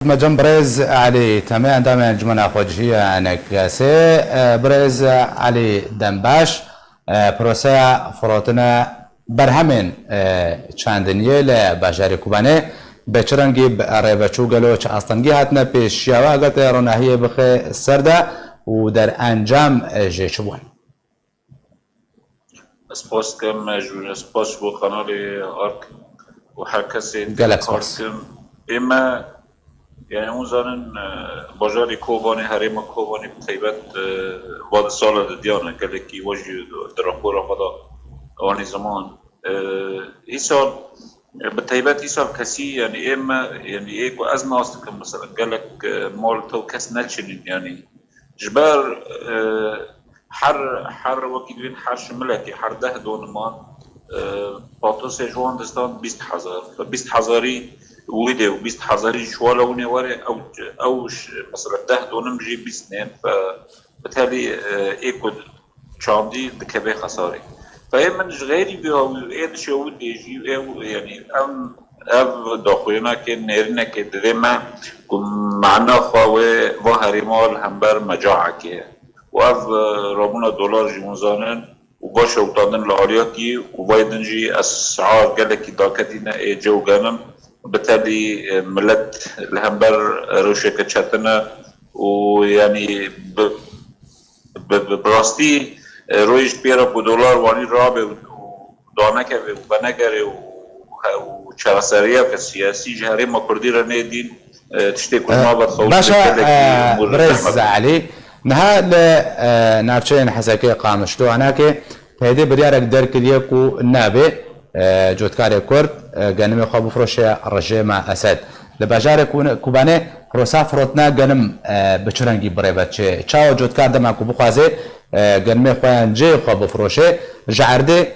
مجم برز علي تمام دام انجمن خواجهی نکاسه برز علي دنباش پروسه فراتنا برهمن چندنیه لبشری کوبانه بچرنگی رایبچو گلو چه استنگی هاتنا پیش شیوه اگت روناهی بخ سرده و در انجام جشبون. سپاس کم جون سپاس بو قناه آرک و هر کسی گلکس اما يعني اون زانن باجاری کوبانی حریم کوبانی بطیبت بعد سال دیانه که وجه در راپور خدا آنی زمان ایسال بطیبت ایسال کسی يعني اما يعني ایک و از ناست که مثلا قالك مال تو کس نچنین يعني جبار حر وقتی بین حر شملتی حر 10 دون ما پاتوس جوان دستان 20000 ف 20000 ويدي وبيست حذري شوالا ونواري او مثلا 10 دونم بيجي بيسنين فبالتالي ايكو شاندي دكبي خساري فهي من غيري بيو ايد شو يجي يعني ام داخلنا كان نيرنا كدريما معنا خواوي ظهري مال همبر مجاعة كي واف رابونا دولار جموزانن وباش وطادن لعالياتي وبايدنجي اسعار قالك داكتنا اي جو غنم بالتالي ملت الهمبر روشك تشاتنا ويعني براستي رويش بيرا بدولار واني رابع ودانك وبنجري وشرسرية كسياسي جهري ما كردي رنيدين تشتي كل ما بتخوف باشا برز علي نها لنافشين حساكي قامشتو انا كي هيدي بريارك درك ديكو النابي جوتكاري كرد جنم خواب فروشه رجع مع أسد لبجار كوبانه پروسا فروتنا جنم بچرنگی بريبت چه جوتكار دم كوب خوازه جنم خوان جي خواب فروشه جعرده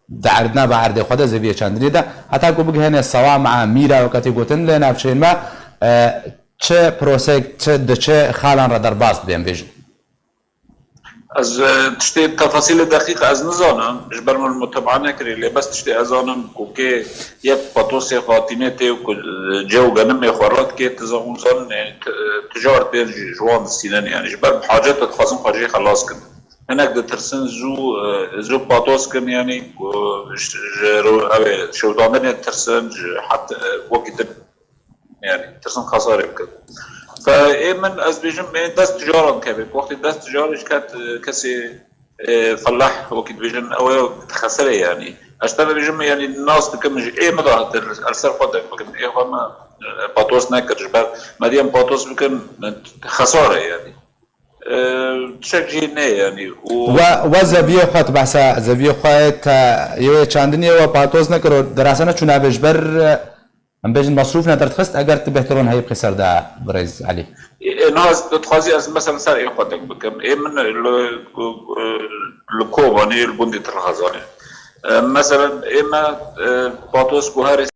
دعردنا بعرده خدا زبيه چندني ده حتى كوب هنا سوا مع ميرا وقتي قوتن لنافشين ما چه پروسه چه دچه خالان را در باست بیم بيجن از تشتي تفاصيل دقيقة از نزانم جبر من المتابعة نكري اللي بس تشتي ازانم كوكي يب باتوسي خاطينتي وجو جنم خورات كي تزاون زان يعني تجار بين جوان السنان يعني جبر بحاجات تخصم حاجة خلاص كن هناك ده ترسن زو باتوس كن يعني شو دامن ترسن حتى وقت يعني ترسن خسارة كده فايمن از بيجم دست تجاره كبير وقت دست تجاره كانت كسي فلاح وقت بيجن او خساره يعني اشتغل بيجم يعني الناس بكم ايه مضى السر قدك بكم ايه ما باتوس نكر جبر مديم باتوس بكم خساره يعني تشجيني يعني وزبيه خط بحث زبيه خط يو چندني و باتوس نكر دراسه چونه بجبر ام بيجن مصروف ندرت خست اگر تبهترون هي بخسر ده برز علي ناس تخازي از مثلا سر ايه قدك بكم ايه من الكوباني البندي ترخزاني مثلا اما باتوس كوهاري